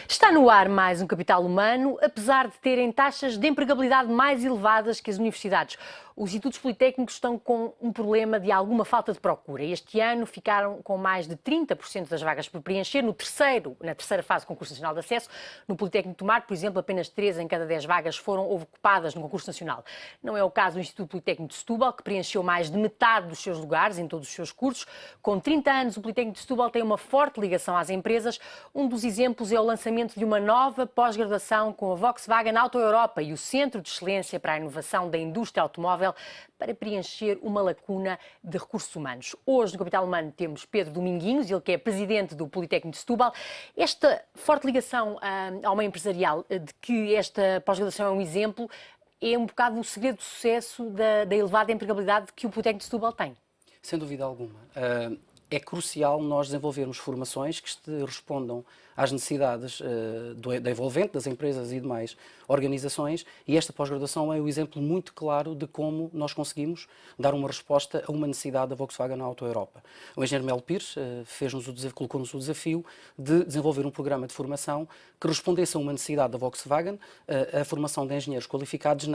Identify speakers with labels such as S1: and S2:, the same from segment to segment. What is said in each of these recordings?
S1: Está no ar mais um Capital Humano, apesar de terem taxas de empregabilidade mais elevadas que as universidades. Os institutos politécnicos estão com um problema de alguma falta de procura. Este ano ficaram com mais de 30% das vagas por preencher. Na terceira fase do Concurso Nacional de Acesso, no Politécnico do Mar, por exemplo, apenas 3 em cada 10 vagas foram ocupadas no concurso nacional. Não é o caso do Instituto Politécnico de Setúbal, que preencheu mais de metade dos seus lugares em todos os seus cursos. Com 30 anos, o Politécnico de Setúbal tem uma forte ligação às empresas. Um dos exemplos é o lançamento de uma nova pós-graduação com a Volkswagen Auto Europa e o Centro de Excelência para a Inovação da Indústria Automóvel, para preencher uma lacuna de recursos humanos. Hoje, no Capital Humano, temos Pedro Dominguinhos, ele que é presidente do Politécnico de Setúbal. Esta forte ligação ao meio empresarial, de que esta pós-graduação é um exemplo, é um bocado o segredo do sucesso da elevada empregabilidade que o Politécnico de Setúbal tem.
S2: Sem dúvida alguma. É crucial nós desenvolvermos formações que respondam às necessidades da envolvente, das empresas e demais organizações, e esta pós-graduação é um exemplo muito claro de como nós conseguimos dar uma resposta a uma necessidade da Volkswagen Auto Europa. O engenheiro Melo Pires colocou-nos o desafio de desenvolver um programa de formação que respondesse a uma necessidade da Volkswagen, a formação de engenheiros qualificados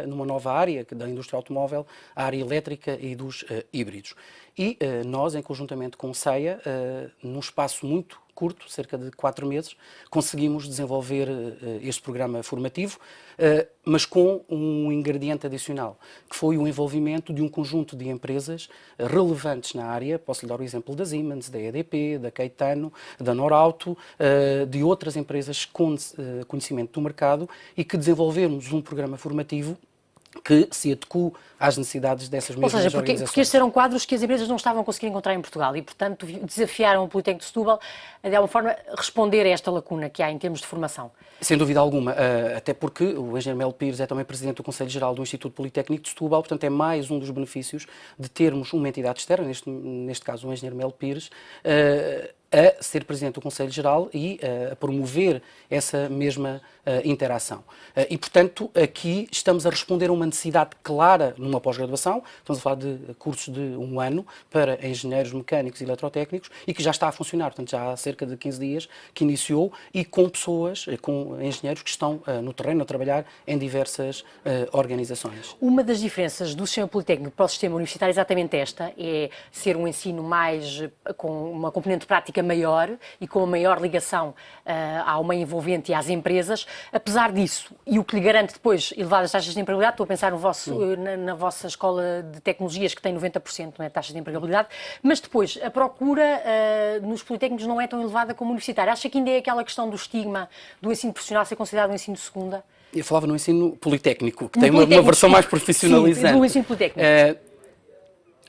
S2: numa nova área da indústria automóvel, a área elétrica e dos híbridos. E nós, em conjuntamente com o CEIA, num espaço muito curto, cerca de 4 meses, conseguimos desenvolver este programa formativo, mas com um ingrediente adicional, que foi o envolvimento de um conjunto de empresas relevantes na área. Posso lhe dar o exemplo da Siemens, da EDP, da Caetano, da Norauto, de outras empresas com conhecimento do mercado e que desenvolvemos um programa formativo que se adequou às necessidades dessas mesmas organizações.
S1: Porque estes eram quadros que as empresas não estavam a conseguir encontrar em Portugal e, portanto, desafiaram o Politécnico de Setúbal a, de alguma forma, responder a esta lacuna que há em termos de formação.
S2: Sem dúvida alguma, até porque o engenheiro Melo Pires é também presidente do Conselho Geral do Instituto Politécnico de Setúbal, portanto é mais um dos benefícios de termos uma entidade externa, neste caso o engenheiro Melo Pires, a ser presidente do Conselho Geral e a promover essa mesma interação. E, portanto, aqui estamos a responder a uma necessidade clara numa pós-graduação. Estamos a falar de cursos de 1 ano para engenheiros mecânicos e eletrotécnicos e que já está a funcionar, portanto, já há cerca de 15 dias que iniciou e com pessoas, com engenheiros que estão no terreno a trabalhar em diversas organizações.
S1: Uma das diferenças do sistema politécnico para o sistema universitário é exatamente esta, é ser um ensino mais com uma componente prática maior e com uma maior ligação ao meio envolvente e às empresas. Apesar disso, e o que lhe garante depois elevadas taxas de empregabilidade, estou a pensar na vossa escola de tecnologias que tem 90%, não é, taxas de empregabilidade, mas depois a procura nos politécnicos não é tão elevada como universitária. Acha que ainda é aquela questão do estigma do ensino profissional ser considerado um ensino de segunda?
S2: Eu falava no ensino politécnico, que tem uma versão mais profissionalizante.
S1: Sim, do ensino politécnico.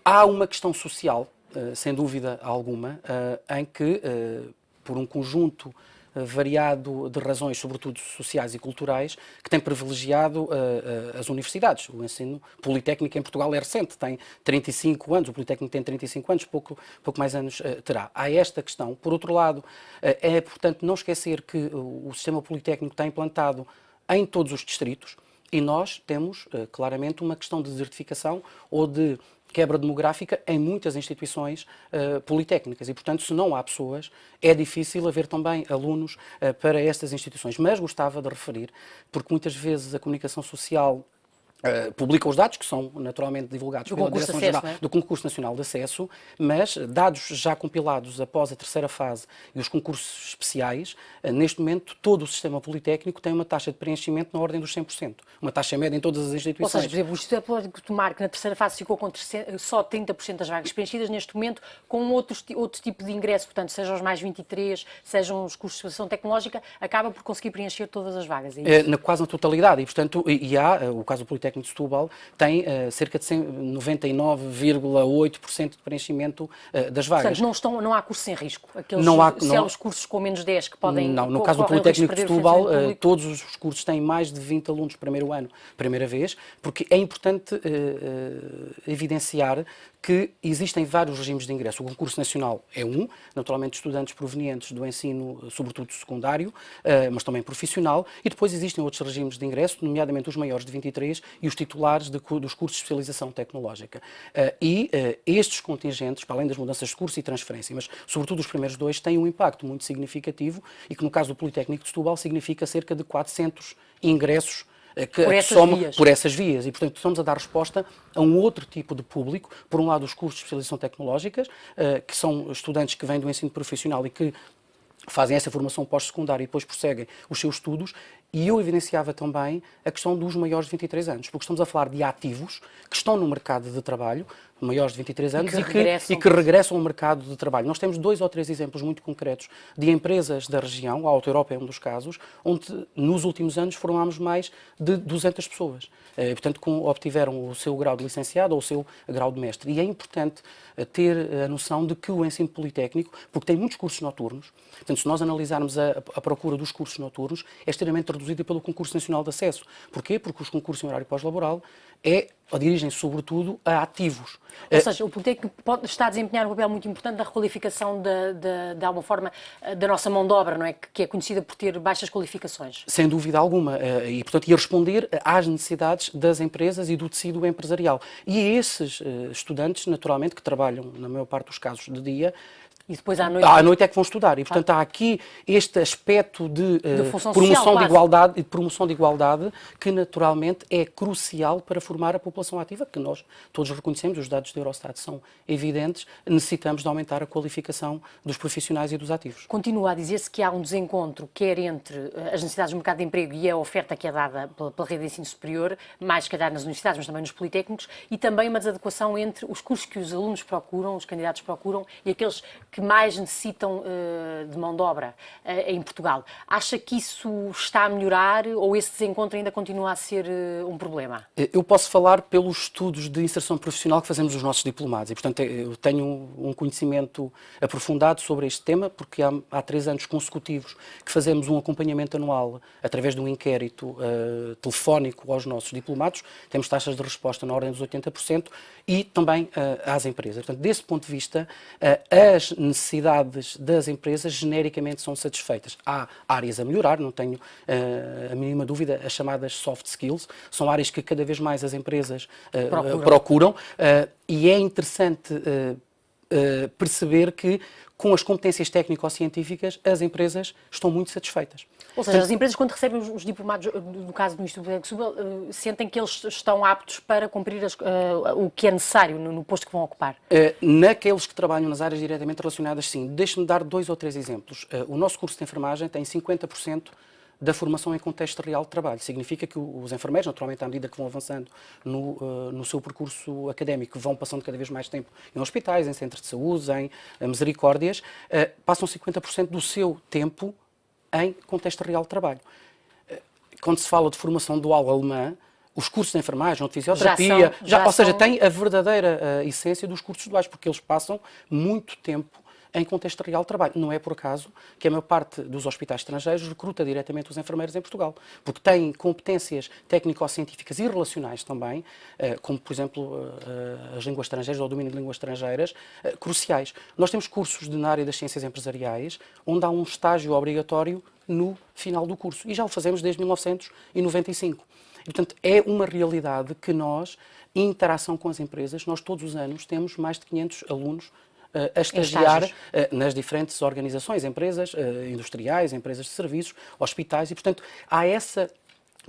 S2: Há uma questão social, sem dúvida alguma, em que, por um conjunto variado de razões, sobretudo sociais e culturais, que tem privilegiado as universidades. O ensino politécnico em Portugal é recente, tem 35 anos, o Politécnico tem 35 anos, pouco mais anos terá. Há esta questão. Por outro lado, é importante não esquecer que o sistema politécnico está implantado em todos os distritos e nós temos claramente uma questão de desertificação ou de quebra demográfica em muitas instituições politécnicas e, portanto, se não há pessoas, é difícil haver também alunos para estas instituições. Mas gostava de referir, porque muitas vezes a comunicação social publica os dados que são naturalmente divulgados pela Direção-Geral do Concurso Nacional de Acesso, mas dados já compilados após a terceira fase e os concursos especiais, neste momento todo o sistema politécnico tem uma taxa de preenchimento na ordem dos 100%, uma taxa média em todas as instituições.
S1: Ou seja, por exemplo, o Instituto Politécnico do Mar, que na terceira fase ficou com só 30% das vagas preenchidas, neste momento com outro tipo de ingresso, portanto, sejam os mais 23, sejam os cursos de especialização tecnológica, acaba por conseguir preencher todas as vagas. É isso?
S2: Quase na totalidade, e portanto, há o caso do Politécnico de Setúbal, tem cerca de 99,8% de preenchimento das vagas.
S1: Portanto, não há cursos sem risco? Os cursos com menos 10 que podem...
S2: Não, no caso do Politécnico de Setúbal, todos os cursos têm mais de 20 alunos primeiro ano, primeira vez, porque é importante evidenciar que existem vários regimes de ingresso. O concurso nacional é naturalmente estudantes provenientes do ensino, sobretudo secundário, mas também profissional, e depois existem outros regimes de ingresso, nomeadamente os maiores de 23 e os titulares dos cursos de especialização tecnológica. Estes contingentes, para além das mudanças de curso e transferência, mas sobretudo os primeiros dois, têm um impacto muito significativo e que no caso do Politécnico de Setúbal significa cerca de 400 ingressos por essas vias. E, portanto, estamos a dar resposta a um outro tipo de público. Por um lado, os cursos de especialização tecnológicas, que são estudantes que vêm do ensino profissional e que fazem essa formação pós-secundária e depois prosseguem os seus estudos. E eu evidenciava também a questão dos maiores de 23 anos, porque estamos a falar de ativos que estão no mercado de trabalho, maiores de 23 anos, e que regressam ao mercado de trabalho. Nós temos 2 ou 3 exemplos muito concretos de empresas da região, a Auto Europa é um dos casos, onde nos últimos anos formámos mais de 200 pessoas. Portanto, obtiveram o seu grau de licenciado ou o seu grau de mestre. E é importante ter a noção de que o ensino politécnico, porque tem muitos cursos noturnos, portanto, se nós analisarmos a procura dos cursos noturnos, é extremamente reduzida pelo Concurso Nacional de Acesso. Porquê? Porque os concursos em horário pós-laboral dirigem-se sobretudo a ativos.
S1: Ou seja, o Politécnico está a desempenhar um papel muito importante na requalificação de alguma forma, da nossa mão de obra, não é? Que é conhecida por ter baixas qualificações.
S2: Sem dúvida alguma. E, portanto, ia responder às necessidades das empresas e do tecido empresarial. E esses estudantes, naturalmente, que trabalham, na maior parte dos casos, de dia,
S1: e depois à noite...
S2: À noite é que vão estudar. E, portanto, há aqui este aspecto de promoção de igualdade que, naturalmente, é crucial para formar a população ativa, que nós todos reconhecemos, os dados do Eurostat são evidentes, necessitamos de aumentar a qualificação dos profissionais e dos ativos.
S1: Continua a dizer-se que há um desencontro, quer entre as necessidades do mercado de emprego e a oferta que é dada pela rede de ensino superior, mais, se calhar, nas universidades, mas também nos politécnicos, e também uma desadequação entre os cursos que os alunos procuram, os candidatos procuram, e aqueles que mais necessitam de mão de obra em Portugal. Acha que isso está a melhorar ou esse desencontro ainda continua a ser um problema?
S2: Eu posso falar pelos estudos de inserção profissional que fazemos os nossos diplomados e, portanto, eu tenho um conhecimento aprofundado sobre este tema porque há 3 anos consecutivos que fazemos um acompanhamento anual através de um inquérito telefónico aos nossos diplomados. Temos taxas de resposta na ordem dos 80% e também às empresas. Portanto, desse ponto de vista, as necessidades das empresas genericamente são satisfeitas. Há áreas a melhorar, não tenho a mínima dúvida, as chamadas soft skills, são áreas que cada vez mais as empresas procuram e é interessante perceber que com as competências técnico-científicas as empresas estão muito satisfeitas.
S1: Ou seja, as empresas, quando recebem os diplomados, no caso do Instituto Politécnico de Setúbal, sentem que eles estão aptos para cumprir o que é necessário no posto que vão ocupar?
S2: Naqueles que trabalham nas áreas diretamente relacionadas, sim. Deixe-me dar 2 ou 3 exemplos. O nosso curso de enfermagem tem 50% da formação em contexto real de trabalho. Significa que os enfermeiros, naturalmente, à medida que vão avançando no seu percurso académico, vão passando cada vez mais tempo em hospitais, em centros de saúde, em misericórdias, passam 50% do seu tempo em contexto real de trabalho. Quando se fala de formação dual alemã, os cursos de enfermagem ou de fisioterapia, ou seja, têm a verdadeira essência dos cursos duais, porque eles passam muito tempo em contexto real de trabalho. Não é por acaso que a maior parte dos hospitais estrangeiros recruta diretamente os enfermeiros em Portugal, porque têm competências técnico-científicas e relacionais também, como, por exemplo, as línguas estrangeiras ou o domínio de línguas estrangeiras, cruciais. Nós temos cursos na área das ciências empresariais, onde há um estágio obrigatório no final do curso, e já o fazemos desde 1995. E, portanto, é uma realidade que nós, em interação com as empresas, nós todos os anos temos mais de 500 alunos a estagiar nas diferentes organizações, empresas industriais, empresas de serviços, hospitais, e, portanto, há essa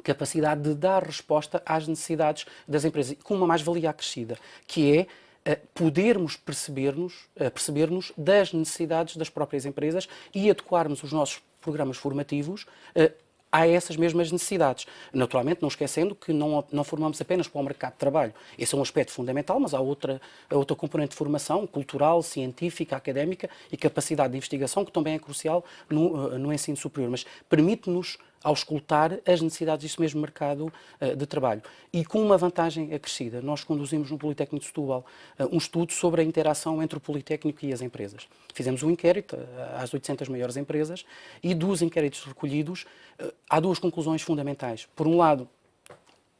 S2: capacidade de dar resposta às necessidades das empresas, com uma mais-valia acrescida, que é podermos percebermos das necessidades das próprias empresas e adequarmos os nossos programas formativos a essas mesmas necessidades. Naturalmente, não esquecendo que não formamos apenas para o mercado de trabalho. Esse é um aspecto fundamental, mas há outra componente de formação, cultural, científica, académica e capacidade de investigação, que também é crucial no ensino superior, mas permite-nos auscultar as necessidades desse mesmo mercado de trabalho. E com uma vantagem acrescida, nós conduzimos no Politécnico de Setúbal um estudo sobre a interação entre o Politécnico e as empresas. Fizemos um inquérito às 800 maiores empresas e dos inquéritos recolhidos há 2 conclusões fundamentais. Por um lado,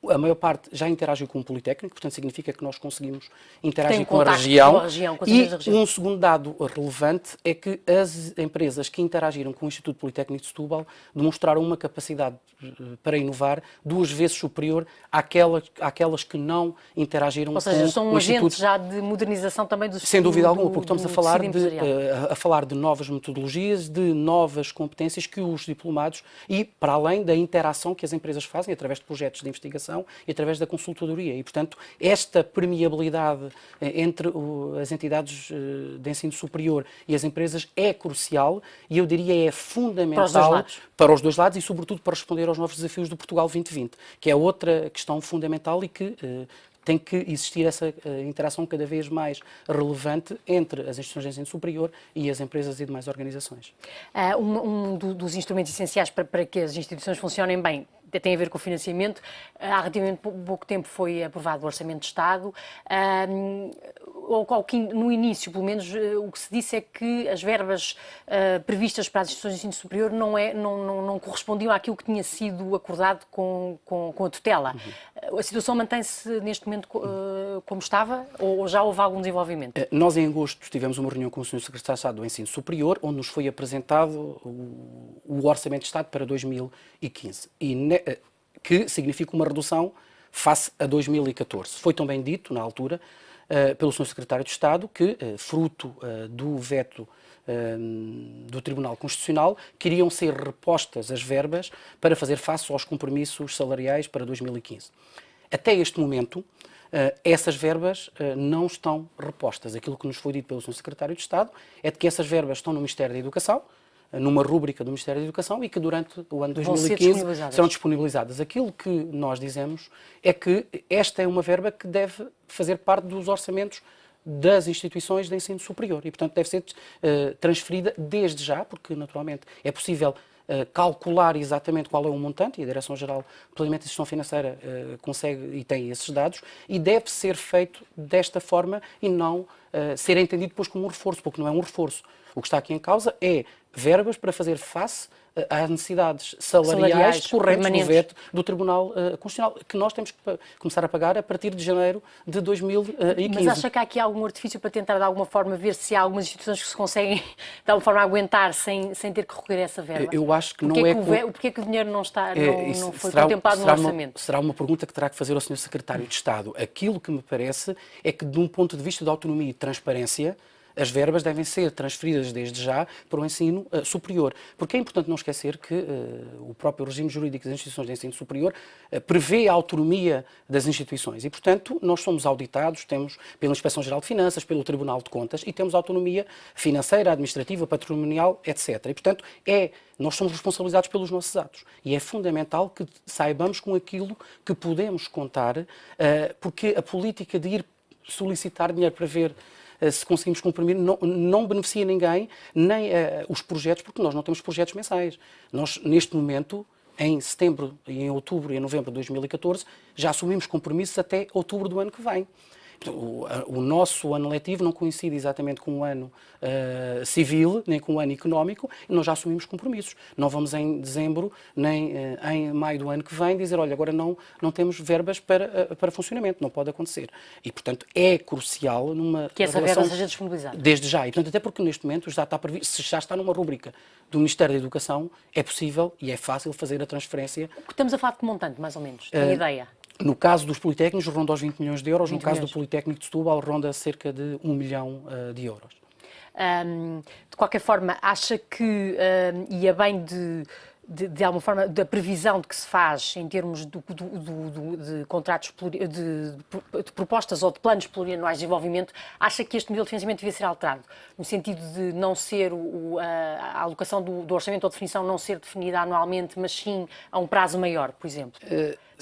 S2: A maior parte já interagiu com o Politécnico, portanto significa que nós conseguimos interagir
S1: Tem
S2: com a
S1: contacto
S2: região.
S1: com a região, com as
S2: E
S1: empresas da região.
S2: um segundo dado relevante é que as empresas que interagiram com o Instituto Politécnico de Setúbal demonstraram uma capacidade para inovar 2 vezes superior àquelas que não interagiram
S1: Ou seja,
S2: com
S1: são
S2: o
S1: agentes
S2: Instituto.
S1: já de modernização também do
S2: Sem dúvida alguma, porque
S1: do
S2: estamos a
S1: tecido empresarial.
S2: falar de novas metodologias, de novas competências que os diplomados, e para além da interação que as empresas fazem através de projetos de investigação e através da consultadoria. E, portanto, esta permeabilidade entre as entidades de ensino superior e as empresas é crucial e eu diria é fundamental para os dois lados e, sobretudo, para responder aos novos desafios do Portugal 2020, que é outra questão fundamental e que tem que existir essa interação cada vez mais relevante entre as instituições de ensino superior e as empresas e demais organizações.
S1: Dos instrumentos essenciais para que as instituições funcionem bem tem a ver com o financiamento. Há relativamente pouco tempo foi aprovado o Orçamento de Estado. No início, pelo menos, o que se disse é que as verbas previstas para as instituições de ensino superior não correspondiam àquilo que tinha sido acordado com a tutela. A situação mantém-se neste momento como estava ou já houve algum desenvolvimento?
S2: Nós, em agosto, tivemos uma reunião com o Sr. Secretário de Estado do Ensino Superior, onde nos foi apresentado o Orçamento de Estado para 2015, que significa uma redução face a 2014. Foi também dito, na altura, pelo Sr. Secretário de Estado, que, fruto do veto do Tribunal Constitucional, queriam ser repostas as verbas para fazer face aos compromissos salariais para 2015. Até este momento, essas verbas não estão repostas. Aquilo que nos foi dito pelo Sr. Secretário de Estado é de que essas verbas estão no Ministério da Educação, numa rúbrica do Ministério da Educação e que durante o ano 2015 serão disponibilizadas. Aquilo que nós dizemos é que esta é uma verba que deve fazer parte dos orçamentos das instituições de ensino superior e, portanto, deve ser transferida desde já, porque, naturalmente, é possível calcular exatamente qual é o montante, e a Direção-Geral de Planeamento e Gestão Financeira consegue e tem esses dados, e deve ser feito desta forma e não ser entendido depois como um reforço, porque não é um reforço. O que está aqui em causa é verbas para fazer face às necessidades salariais correntes do veto do Tribunal Constitucional, que nós temos que começar a pagar a partir de janeiro de 2015.
S1: Mas acha que há aqui algum artifício para tentar, de alguma forma, ver se há algumas instituições que se conseguem, de alguma forma, aguentar sem ter que recorrer a essa verba?
S2: Eu acho que
S1: Porquê que o dinheiro não foi contemplado no orçamento?
S2: Será uma pergunta que terá que fazer ao Sr. Secretário de Estado. Aquilo que me parece é que, de um ponto de vista de autonomia e transparência, as verbas devem ser transferidas desde já para o ensino superior. Porque é importante não esquecer que o próprio regime jurídico das instituições de ensino superior prevê a autonomia das instituições. E, portanto, nós somos auditados, temos pela Inspeção-Geral de Finanças, pelo Tribunal de Contas e temos autonomia financeira, administrativa, patrimonial, etc. E, portanto, nós somos responsabilizados pelos nossos atos. E é fundamental que saibamos com aquilo que podemos contar, porque a política de ir solicitar dinheiro para ver se conseguimos cumprir, não beneficia ninguém, nem os projetos, porque nós não temos projetos mensais. Nós, neste momento, em setembro, em outubro e em novembro de 2014, já assumimos compromissos até outubro do ano que vem. O nosso ano letivo não coincide exatamente com o ano civil, nem com o ano económico, e nós já assumimos compromissos. Não vamos em dezembro, nem em maio do ano que vem, dizer, olha, agora não temos verbas para funcionamento, não pode acontecer. E, portanto, é crucial numa
S1: que essa verba seja disponibilizada.
S2: Desde já. E, portanto, até porque neste momento já está previsto, se já está numa rúbrica do Ministério da Educação, é possível e é fácil fazer a transferência.
S1: Estamos a falar de que montante, mais ou menos? Tem ideia?
S2: No caso dos Politécnicos, ronda aos 20 milhões de euros. No caso do Politécnico de Setúbal, ronda cerca de 1 milhão de euros.
S1: De qualquer forma, acha que ia bem de alguma forma, da previsão de que se faz em termos de contratos, de propostas ou de planos plurianuais de desenvolvimento, acha que este modelo de financiamento devia ser alterado? No sentido de não ser a alocação do orçamento ou definição não ser definida anualmente, mas sim a um prazo maior, por exemplo?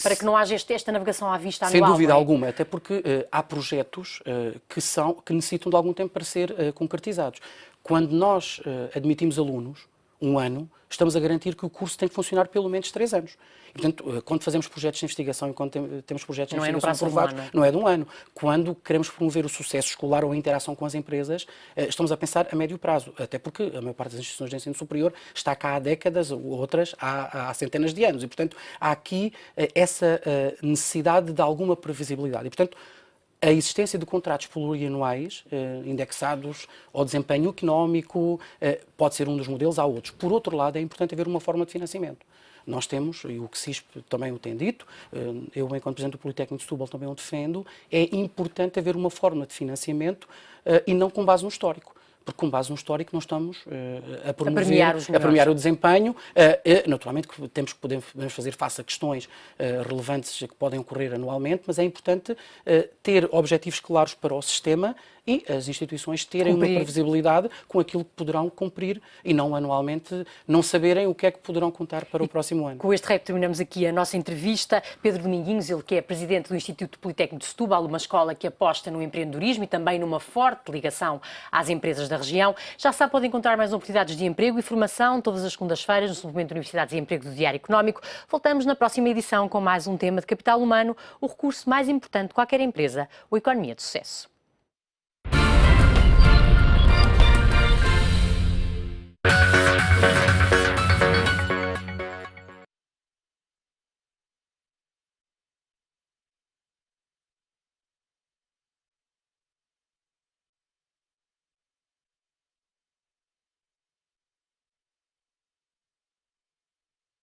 S1: Para que não haja esta navegação à vista anual.
S2: Sem dúvida alguma, até porque há projetos que necessitam de algum tempo para ser concretizados. Quando nós admitimos alunos, um ano, estamos a garantir que o curso tem que funcionar pelo menos 3 anos. E, portanto, quando fazemos projetos de investigação e quando temos projetos de investigação aprovados, não é de um ano. Quando queremos promover o sucesso escolar ou a interação com as empresas, estamos a pensar a médio prazo, até porque a maior parte das instituições de ensino superior está cá há décadas, outras há centenas de anos. E, portanto, há aqui essa necessidade de alguma previsibilidade. E, portanto, a existência de contratos plurianuais indexados ao desempenho económico pode ser um dos modelos, há outros. Por outro lado, é importante haver uma forma de financiamento. Nós temos, e o CSISP também o tem dito, eu, enquanto Presidente do Politécnico de Setúbal, também o defendo, é importante haver uma forma de financiamento e não com base no histórico. Porque com base no histórico não estamos a premiar o desempenho. Naturalmente que podemos fazer face a questões relevantes que podem ocorrer anualmente, mas é importante ter objetivos claros para o sistema e as instituições terem uma previsibilidade com aquilo que poderão cumprir e não anualmente não saberem o que é que poderão contar para o próximo ano.
S1: Com este rap terminamos aqui a nossa entrevista. Pedro Dominguinhos, ele que é presidente do Instituto Politécnico de Setúbal, uma escola que aposta no empreendedorismo e também numa forte ligação às empresas da região. Já sabe, pode encontrar mais oportunidades de emprego e formação todas as segundas-feiras no suplemento Universidades e Emprego do Diário Económico. Voltamos na próxima edição com mais um tema de capital humano, o recurso mais importante de qualquer empresa, a economia de sucesso.